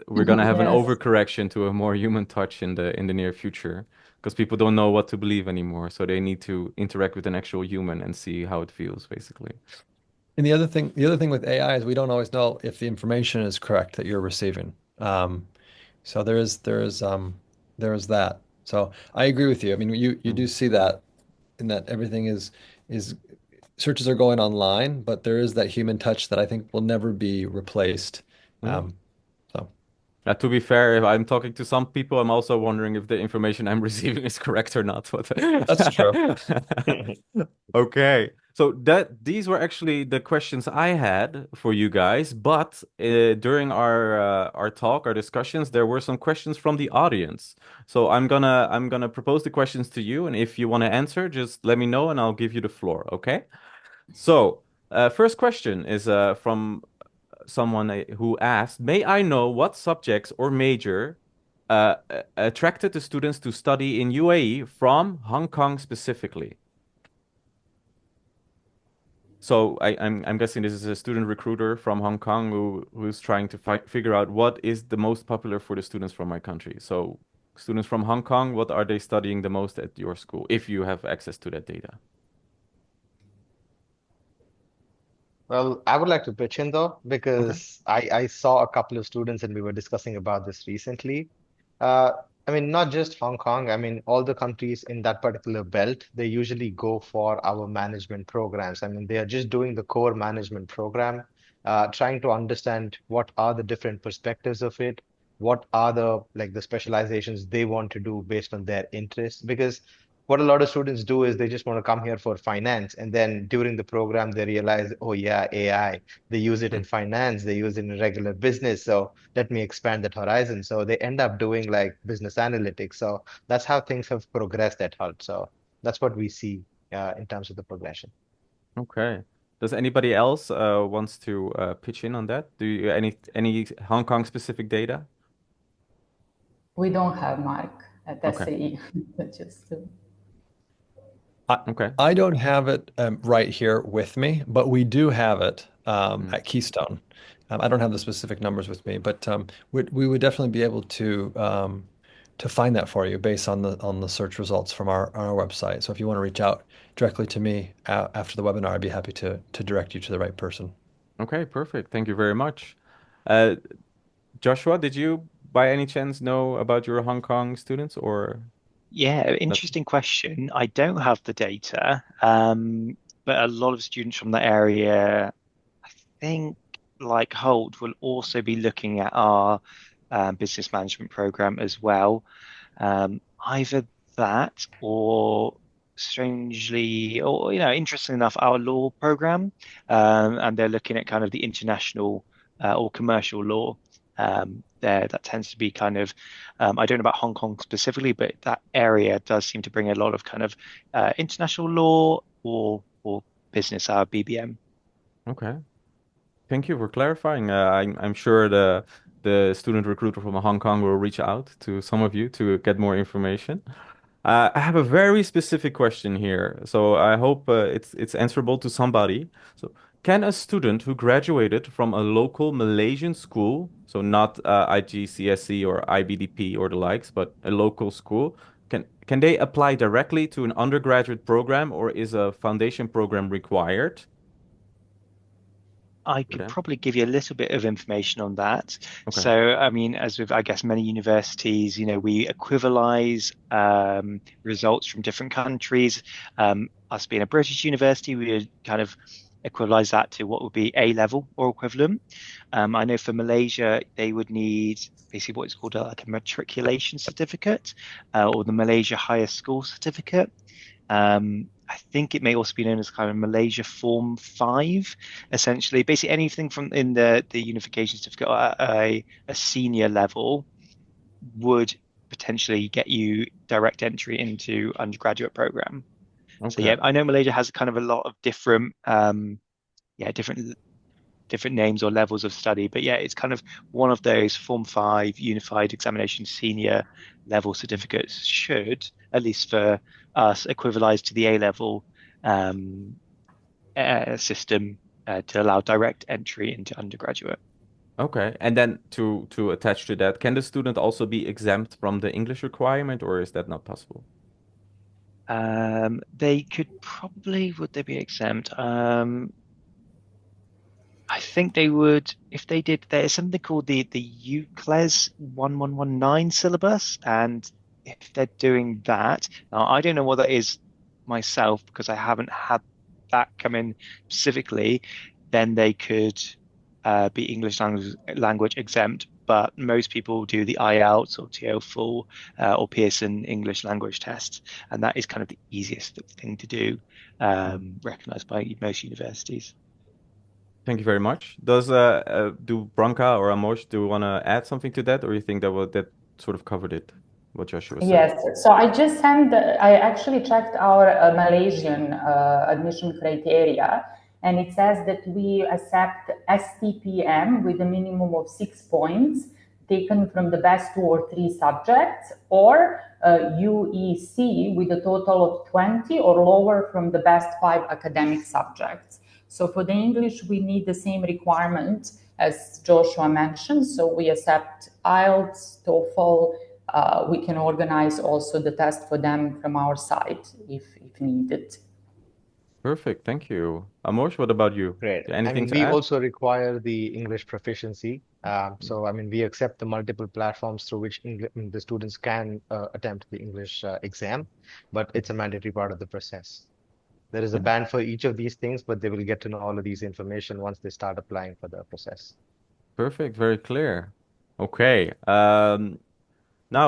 we're gonna have an Yes. overcorrection to a more human touch in the near future, because people don't know what to believe anymore. So they need to interact with an actual human and see how it feels, basically. And the other thing with AI is we don't always know if the information is correct that you're receiving. So there is that. So I agree with you. I mean, you do Mm. see that in that everything is searches are going online, but there is that human touch that I think will never be replaced. Yeah. Um, so To be fair, if I'm talking to some people, I'm also wondering if the information I'm receiving is correct or not. But that's true. okay, so that these were actually the questions I had for you guys. But during our talk, our discussions, there were some questions from the audience. So I'm gonna propose the questions to you, and if you want to answer, just let me know, and I'll give you the floor. Okay? So, first question is from someone who asked, may I know what subjects or major attracted the students to study in UAE from Hong Kong specifically? So I'm guessing this is a student recruiter from Hong Kong who's trying to figure out what is the most popular for the students from my country. So students from Hong Kong, what are they studying the most at your school, if you have access to that data? Well, I would like to pitch in though, Okay. because I saw a couple of students and we were discussing about this recently. Uh, I mean, not just Hong Kong, I mean, all the countries in that particular belt, they usually go for our management programs. I mean, they are just doing the core management program, trying to understand what are the different perspectives of it, what are the specializations they want to do based on their interests. Because what a lot of students do is they just want to come here for finance, and then during the program they realize, oh yeah, AI, they use it in finance, they use it in regular business. So let me expand that horizon. So they end up doing like business analytics. So that's how things have progressed at Hult. So that's what we see in terms of the progression. Okay. Does anybody else wants to pitch in on that? Do you any Hong Kong specific data? We don't have Mark at Okay. SAE. Just to... I, Okay. I don't have it right here with me, but we do have it Mm. at Keystone. I don't have the specific numbers with me, but we would definitely be able to find that for you based on the search results from our website. So if you want to reach out directly to me after the webinar, I'd be happy to direct you to the right person. Okay, perfect. Thank you very much. Uh, Joshua, did you by any chance know about your Hong Kong students or Yeah, not? interesting question. I don't have the data, but a lot of students from that area, I think, like Holt, will also be looking at our business management program as well. Either that or strangely, or interesting enough, our law program, and they're looking at kind of the international or commercial law there. That tends to be kind of, I don't know about Hong Kong specifically, but that area does seem to bring a lot of kind of international law or business, BBM. Okay. Thank you for clarifying. I'm sure the student recruiter from Hong Kong will reach out to some of you to get more information. I have a very specific question here, so I hope it's answerable to somebody. So, can a student who graduated from a local Malaysian school, so not IGCSE or IBDP or the likes, but a local school, can they apply directly to an undergraduate program, or is a foundation program required I for could them? probably give you a little bit of information on that. Okay. So, I mean, as with, I guess, many universities, we equivalize results from different countries. Us being a British university, we would kind of equivalize that to what would be A level or equivalent. I know for Malaysia, they would need basically what's called like a matriculation certificate or the Malaysia Higher School Certificate. I think it may also be known as kind of Malaysia Form 5, essentially. Basically, anything from in the unification certificate at a senior level would potentially get you direct entry into undergraduate program. So Okay. yeah, I know Malaysia has kind of a lot of different different names or levels of study, but yeah, it's kind of one of those Form 5 unified examination senior level certificates should, at least for us, equivalize to the A level system to allow direct entry into undergraduate. Okay. And then to attach to that, can the student also be exempt from the English requirement, or is that not possible? They could probably, would they be exempt? I think they would, if they did, there's something called the UCLES 1119 syllabus, and if they're doing that, now I don't know what that is myself because I haven't had that come in specifically, then they could be English language exempt, but most people do the IELTS or TOEFL or Pearson English language test, and that is kind of the easiest thing to do, recognized by most universities. Thank you very much. Do Branka or Amos do want to add something to that, or you think that sort of covered it, what Joshua said? Yes, so I actually checked our Malaysian admission criteria, and it says that we accept STPM with a minimum of 6 points taken from the best 2 or 3 subjects, or UEC with a total of 20 or lower from the best 5 academic subjects. So for the English, we need the same requirement as Joshua mentioned. So we accept IELTS, TOEFL. We can organize also the test for them from our side if needed. Perfect. Thank you. Amos, what about you? Great. Anything to we add? also require the English proficiency. So, we accept the multiple platforms through which the students can attempt the English exam, but it's a mandatory part of the process. There is a band for each of these things, but they will get to know all of these information once they start applying for the process. Perfect. Very clear. Okay. Now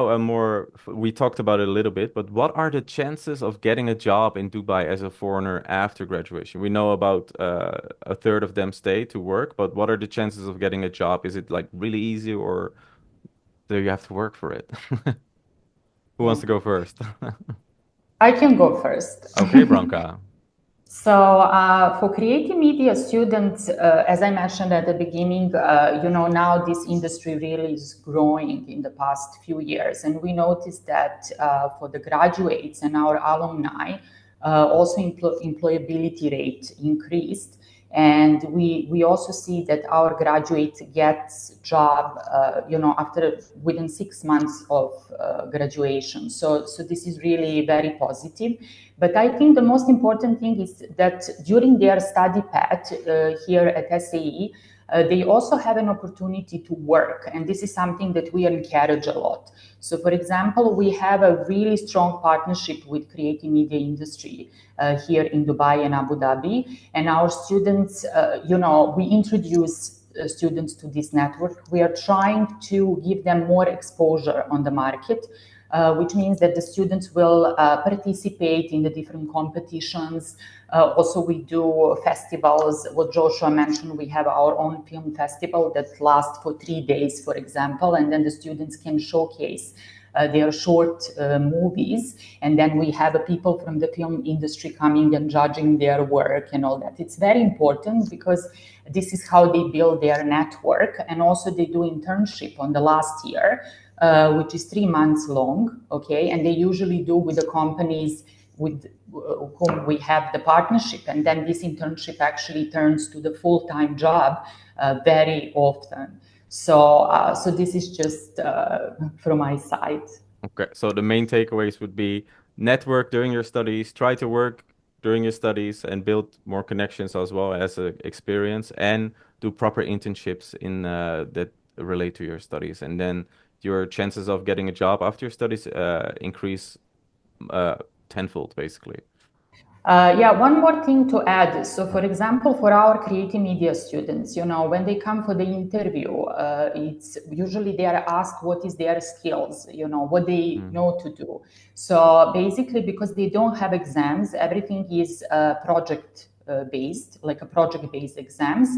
we talked about it a little bit, but what are the chances of getting a job in Dubai as a foreigner after graduation? We know about a third of them stay to work, but what are the chances of getting a job? Is it like really easy, or do you have to work for it? Who wants to go first? I can go first. Okay, Branka. So for creative media students, as I mentioned at the beginning, now this industry really is growing in the past few years. And we noticed that for the graduates and our alumni, also employability rate increased. And we also see that our graduates get job, within 6 months of graduation. So this is really very positive. But I think the most important thing is that during their study path here at SAE, they also have an opportunity to work. And this is something that we encourage a lot. So for example, we have a really strong partnership with creative media industry here in Dubai and Abu Dhabi. And our students, we introduce students to this network. We are trying to give them more exposure on the market. which means that the students will participate in the different competitions. Also, we do festivals. What Joshua mentioned, we have our own film festival that lasts for 3 days, for example, and then the students can showcase their short movies, and then we have people from the film industry coming and judging their work and all that. It's very important because this is how they build their network, and also they do internship on the last year, which is 3 months long, okay, and they usually do with the companies with whom we have the partnership, and then this internship actually turns to the full-time job very often. So this is just from my side. Okay, so the main takeaways would be network during your studies, try to work during your studies and build more connections as well as a experience, and do proper internships in that relate to your studies. And then your chances of getting a job after your studies increase tenfold, basically. Yeah, one more thing to add. So, for example, for our creative media students, when they come for the interview, it's usually they are asked what is their skills, what they know to do. So basically, because they don't have exams, everything is project based, like a project-based exams.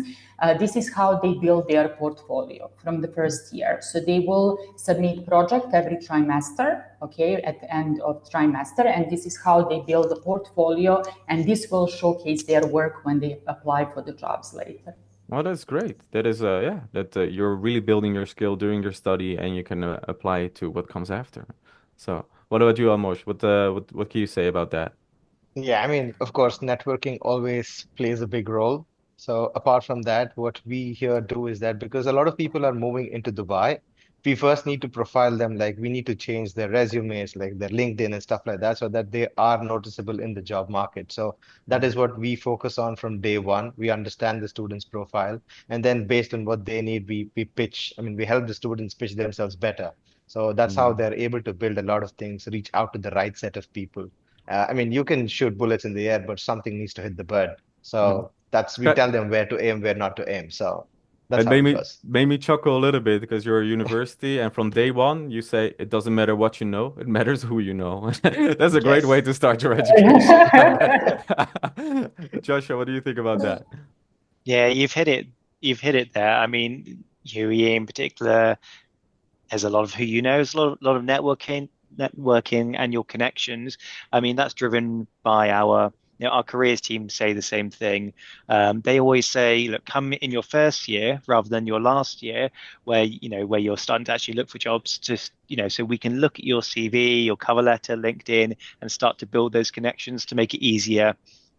This is how they build their portfolio from the first year. So they will submit project every trimester, okay, at the end of trimester, and this is how they build the portfolio, and this will showcase their work when they apply for the jobs later. Oh, that's great. That is, yeah, that you're really building your skill during your study, and you can apply it to what comes after. So, what about you, Almosh? What can you say about that? Yeah, I mean, of course, networking always plays a big role. So apart from that, what we here do is that because a lot of people are moving into Dubai, we first need to profile them, like we need to change their resumes, like their LinkedIn and stuff like that, so that they are noticeable in the job market. So that is what we focus on from day one. We understand the student's profile, and then based on what they need, we pitch, I mean, we help the students pitch themselves better. So that's how they're able to build a lot of things, reach out to the right set of people. I mean, you can shoot bullets in the air, but something needs to hit the bird. So that's we Okay. tell them where to aim, where not to aim. So that's It how it goes. made me chuckle a little bit because you're a university, and from day one you say it doesn't matter what you know, it matters who you know. That's a great way Yes. to start your education. Joshua, what do you think about that? Yeah, you've hit it. You've hit it there. I mean, UE in particular, there's a lot of who you know, there's a lot of networking and your connections. I mean, that's driven by our careers team say the same thing. They always say, look, come in your first year rather than your last year, where you're starting to actually look for jobs. Just so we can look at your CV, your cover letter, LinkedIn, and start to build those connections to make it easier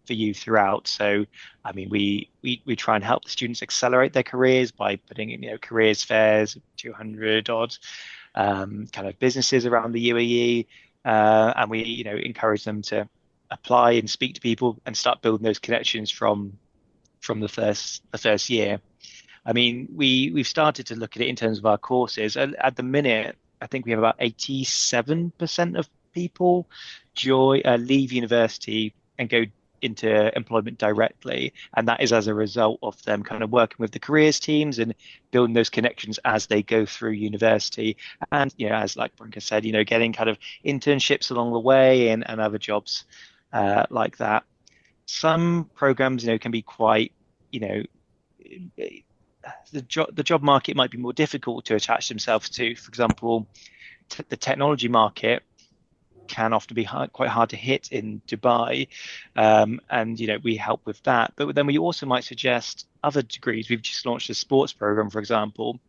for you throughout. So, I mean, we try and help the students accelerate their careers by putting in, careers fairs, 200 odd kind of businesses around the UAE, and we, encourage them to apply and speak to people and start building those connections from the first year. I mean, we've started to look at it in terms of our courses. At the minute, I think we have about 87% of people leave university and go into employment directly, and that is as a result of them kind of working with the careers teams and building those connections as they go through university, and as like Branka said, getting kind of internships along the way and other jobs like that. Some programs can be quite the job market might be more difficult to attach themselves to. For example, the technology market can often be quite hard to hit in Dubai, and we help with that. But then we also might suggest other degrees. We've just launched a sports program, for example,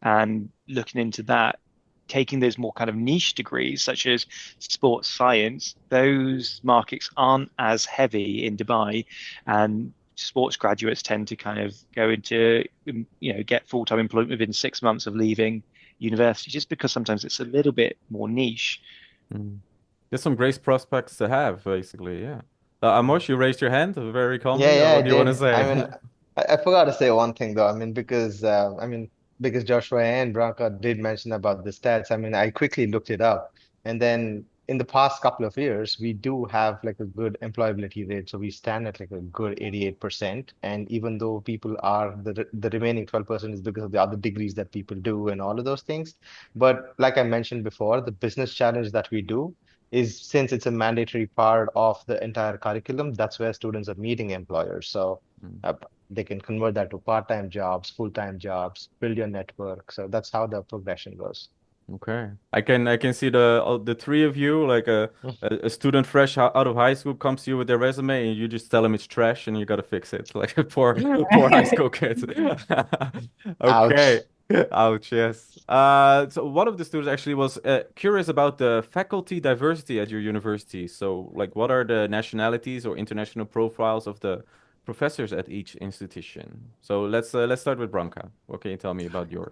and looking into that, taking those more kind of niche degrees such as sports science. Those markets aren't as heavy in Dubai, and sports graduates tend to kind of go into get full-time employment within 6 months of leaving university, just because sometimes it's a little bit more niche. There's some great prospects to have, basically. Yeah. Amos, you raised your hand very calmly. Yeah, I What do you want to did. say? I mean, I forgot to say one thing though. I mean, because Joshua and Branka did mention about the stats. I mean, I quickly looked it up, and then in the past couple of years, we do have like a good employability rate. So we stand at like a good 88%. And even though people are the remaining 12% is because of the other degrees that people do and all of those things. But like I mentioned before, the business challenge that we do is, since it's a mandatory part of the entire curriculum, that's where students are meeting employers. So they can convert that to part-time jobs, full-time jobs, build your network. So that's how the progression goes. Okay. I can see the three of you, like a student fresh out of high school comes to you with their resume and you just tell them it's trash and you gotta fix it. Like poor high school kids. Okay. Ouch. Ouch, yes. So one of the students actually was curious about the faculty diversity at your university. So like what are the nationalities or international profiles of the professors at each institution? So let's start with Branka. What can you tell me about yours?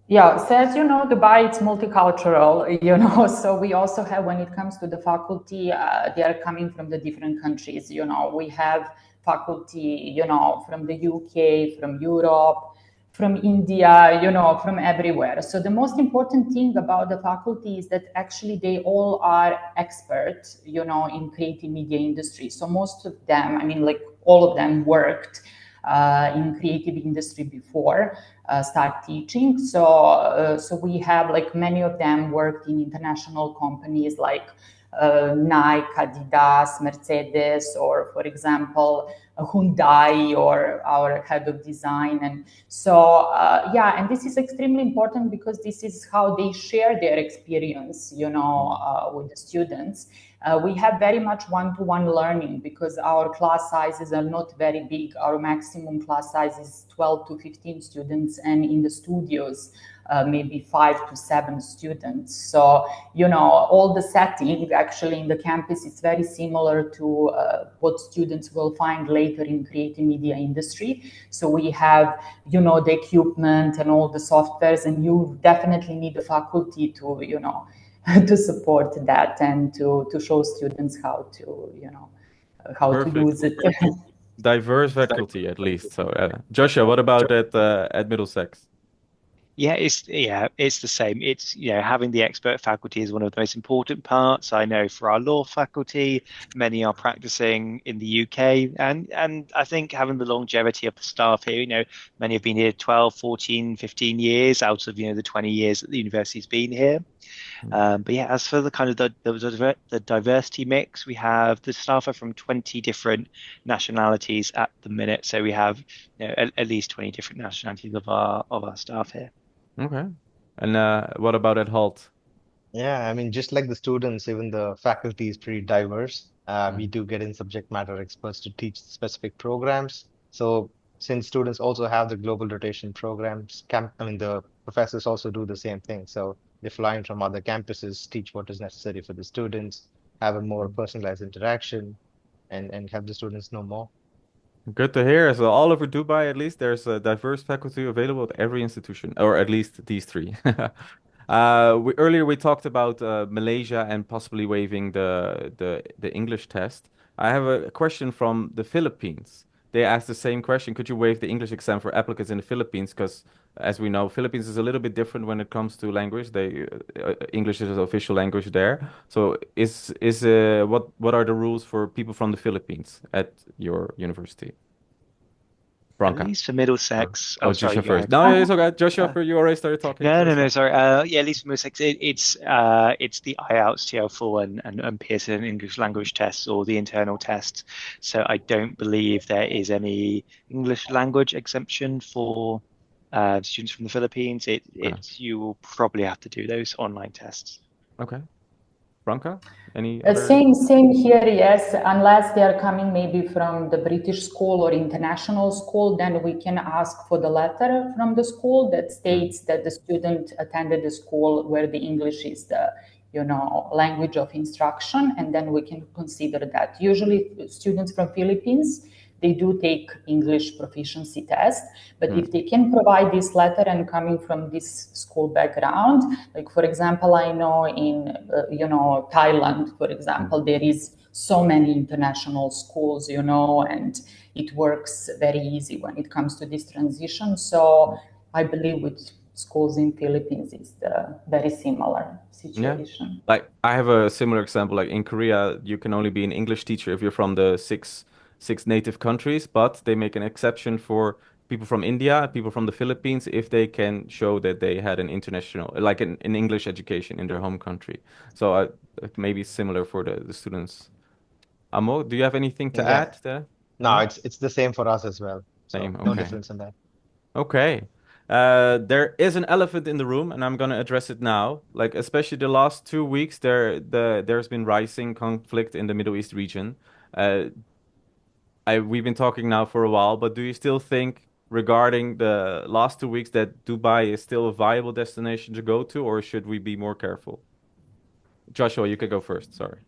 Yeah, so as you know, Dubai, it's multicultural, so we also have, when it comes to the faculty, they are coming from the different countries, we have faculty, from the UK, from Europe, from India, from everywhere. So the most important thing about the faculty is that actually they all are experts, in creative media industry. So most of them, I mean, like all of them worked in creative industry before start teaching. So we have, like, many of them worked in international companies like Nike, Adidas, Mercedes, or for example, Hyundai, or our head of design. And so, and this is extremely important because this is how they share their experience, with the students. We have very much one-to-one learning because our class sizes are not very big. Our maximum class size is 12 to 15 students, and in the studios, maybe 5 to 7 students. So, all the setting actually in the campus is very similar to what students will find later in creative media industry. So we have, the equipment and all the softwares, and you definitely need the faculty to, to support that and to show students how to, how Perfect. to use it. Diverse faculty at least. So, Joshua, what about at Middlesex? Yeah, it's the same. It's, having the expert faculty is one of the most important parts. I know for our law faculty, many are practicing in the UK, and I think having the longevity of the staff here, many have been here 12, 14, 15 years out of, the 20 years that the university's been here. But yeah, as for the kind of the diversity mix, we have the staff are from 20 different nationalities at the minute. So we have, at least 20 different nationalities of our staff here. Okay. And what about at Halt? Yeah, I mean, just like the students, even the faculty is pretty diverse. We do get in subject matter experts to teach specific programs. So since students also have the global rotation programs, the professors also do the same thing. So they fly in from other campuses, teach what is necessary for the students, have a more personalized interaction, and have the students know more. Good to hear. So all over Dubai, at least, there's a diverse faculty available at every institution, or at least these three. Earlier we talked about Malaysia and possibly waiving the English test. I have a question from the Philippines. They asked the same question. Could you waive the English exam for applicants in the Philippines? Because as we know, Philippines is a little bit different when it comes to language. English is an official language there. So what are the rules for people from the Philippines at your university? At Branka. least for Middlesex. Oh, sorry, Joshua go first. ahead. No, it's okay. Joshua, you already started talking. No, sorry. Yeah, at least for Middlesex, it's the IELTS, TOEFL, and Pearson English language tests, or the internal tests. So I don't believe there is any English language exemption for students from the Philippines. You will probably have to do those online tests. Okay. Branka, any other? Same here, yes. Unless they are coming maybe from the British school or international school, then we can ask for the letter from the school that states that the student attended the school where the English is the language of instruction, and then we can consider that. Usually students from Philippines, they do take English proficiency test, but if they can provide this letter and coming from this school background, like for example, I know in Thailand, for example, there is so many international schools, and it works very easy when it comes to this transition. So I believe with schools in Philippines is very similar Yeah. situation. Like I have a similar example. Like in Korea, you can only be an English teacher if you're from the six native countries, but they make an exception for people from India, people from the Philippines, if they can show that they had an international, like an English education in their home country. So it may be similar for the students. Amo, do you have anything to Yeah. add there? No, No? it's the same for us as well. So Same. no Okay. difference in that. Okay. There is an elephant in the room, and I'm gonna address it now. Like especially the last 2 weeks, there's been rising conflict in the Middle East region. Uh, we've been talking now for a while, but do you still think regarding the last 2 weeks that Dubai is still a viable destination to go to, or should we be more careful? Joshua, you could go first. Sorry.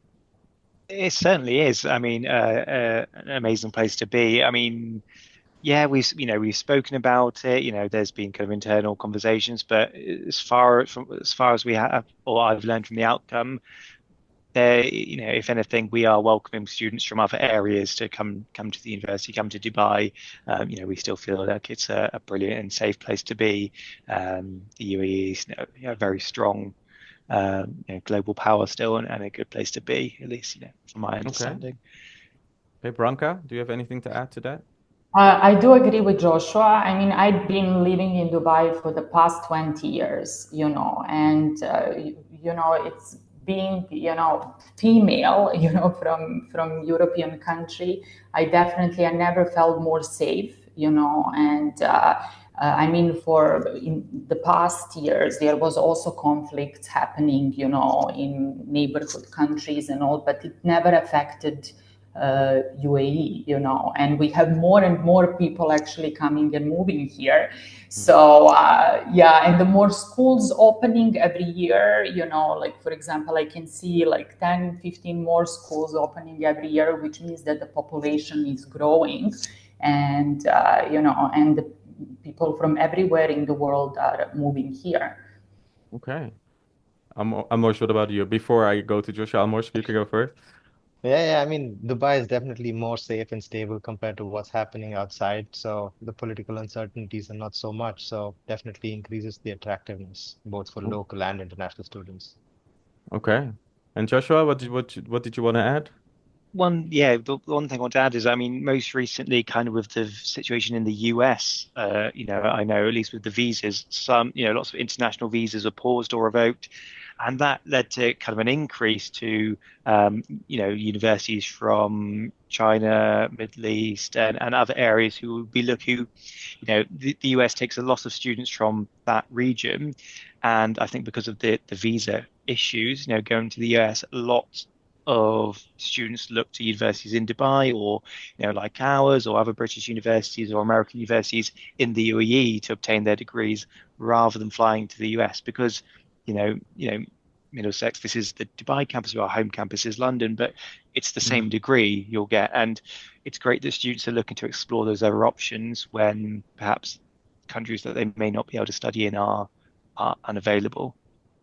It certainly is. I mean, an amazing place to be. I mean, yeah, we've spoken about it. There's been kind of internal conversations, but as far as we have, or I've learned from the outcome, there, if anything, we are welcoming students from other areas to come to the university, come to Dubai. We still feel like it's a brilliant and safe place to be. The UAE is, a very strong, global power still, and a good place to be, at least, from my Okay. understanding. Hey, Branka, do you have anything to add to that? I do agree with Joshua. I mean, I've been living in Dubai for the past 20 years, and it's being, female, from European country. I never felt more safe, and I mean, for in the past years, there was also conflict happening, in neighborhood countries and all, but it never affected UAE, and we have more and more people actually coming and moving here. So yeah, and the more schools opening every year, like for example, I can see like 10, 15 more schools opening every year, which means that the population is growing, and and the people from everywhere in the world are moving here. Okay. Amos, what about you? Before I go to Joshua, Amos, you can go first. Yeah, I mean, Dubai is definitely more safe and stable compared to what's happening outside. So the political uncertainties are not so much. So definitely increases the attractiveness both for Oh, local and international students. okay. And Joshua, what did you want to add? The one thing I want to add is, I mean, most recently, kind of with the situation in the US, I know at least with the visas, lots of international visas are paused or revoked, and that led to kind of an increase to, universities from China, Middle East, and other areas who would be the US takes a lot of students from that region, and I think because of the visa issues, going to the US, a lot of students look to universities in Dubai or like ours or other British universities or American universities in the UAE to obtain their degrees rather than flying to the US because Middlesex, this is the Dubai campus, our home campus is London, but it's the same degree you'll get, and it's great that students are looking to explore those other options when perhaps countries that they may not be able to study in are unavailable.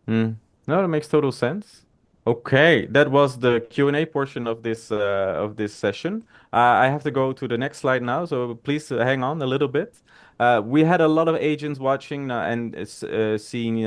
Mm. No, that makes total sense. Okay, that was the Q&A portion of this session. I have to go to the next slide now, so please hang on a little bit. We had a lot of agents watching and seeing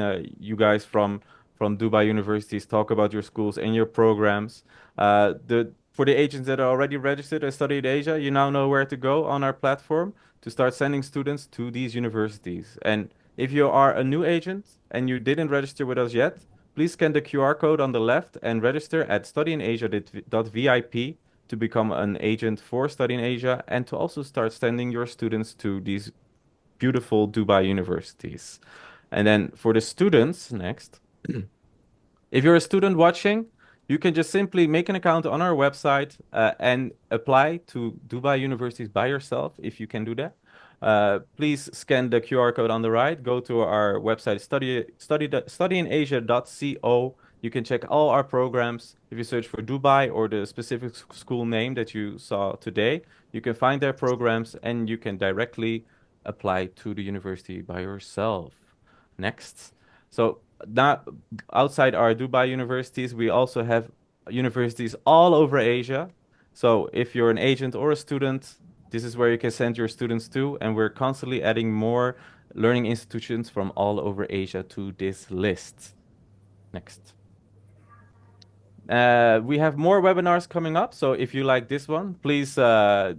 you guys from Dubai universities talk about your schools and your programs. The For the agents that are already registered and studied Asia, you now know where to go on our platform to start sending students to these universities. And if you are a new agent and you didn't register with us yet, please scan the QR code on the left and register at studyinasia.vip to become an agent for Study in Asia and to also start sending your students to these beautiful Dubai universities. And then for the students, next. If you're a student watching, you can just simply make an account on our website and apply to Dubai universities by yourself if you can do that. Please scan the QR code on the right. Go to our website, studyinasia.co. You can check all our programs. If you search for Dubai or the specific school name that you saw today, you can find their programs and you can directly apply to the university by yourself. Next. So now, outside our Dubai universities, we also have universities all over Asia. So if you're an agent or a student, this is where you can send your students to, and we're constantly adding more learning institutions from all over Asia to this list. Next. We have more webinars coming up, so if you like this one, please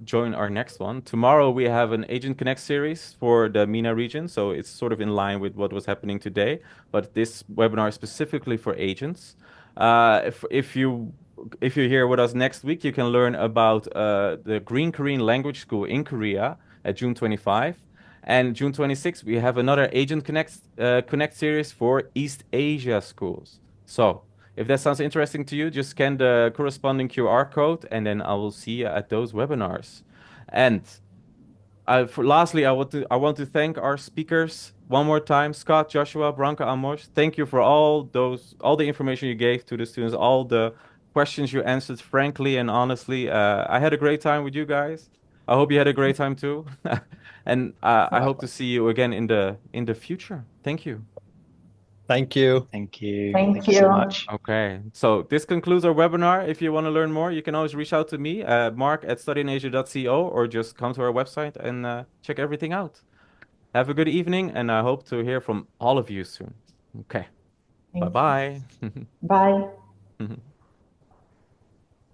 join our next one. Tomorrow we have an Agent Connect series for the MENA region, so it's sort of in line with what was happening today, but this webinar is specifically for agents. If you're here with us next week, you can learn about the Green Korean Language School in Korea at June 25. And June 26th, we have another Agent Connect series for East Asia schools. So if that sounds interesting to you, just scan the corresponding QR code, and then I will see you at those webinars. And lastly, I want to thank our speakers one more time, Scott, Joshua, Branka, Amos. Thank you for all the information you gave to the students, all the questions you answered frankly and honestly. I had a great time with you guys. I hope you had a great time too. And I hope to see you again in the future. Thank you. Thank you. Thank you. Thank Thank you so you. much. Okay, so this concludes our webinar. If you want to learn more, you can always reach out to me, mark@studyinasia.co, or just come to our website and check everything out. Have a good evening, and I hope to hear from all of you soon. Okay, Thank you. bye-bye. Bye.